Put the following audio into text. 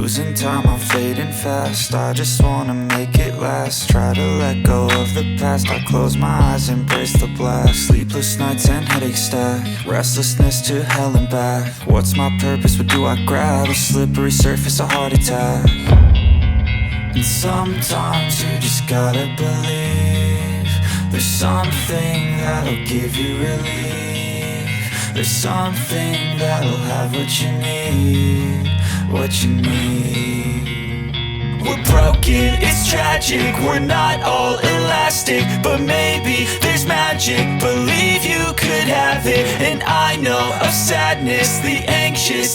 Losing time, I'm fading fast. I just wanna make it last. Try to let go of the past. I close my eyes, embrace the blast. Sleepless nights and headache stack. Restlessness to hell and back. What's my purpose, what do I grab? A slippery surface, a heart attack. And sometimes you just gotta believe there's something that'll give you relief. There's something that'll have what you need, what you need. We're broken, it's tragic, we're not all elastic, but maybe there's magic, believe you could have it. And I know of sadness, the anxious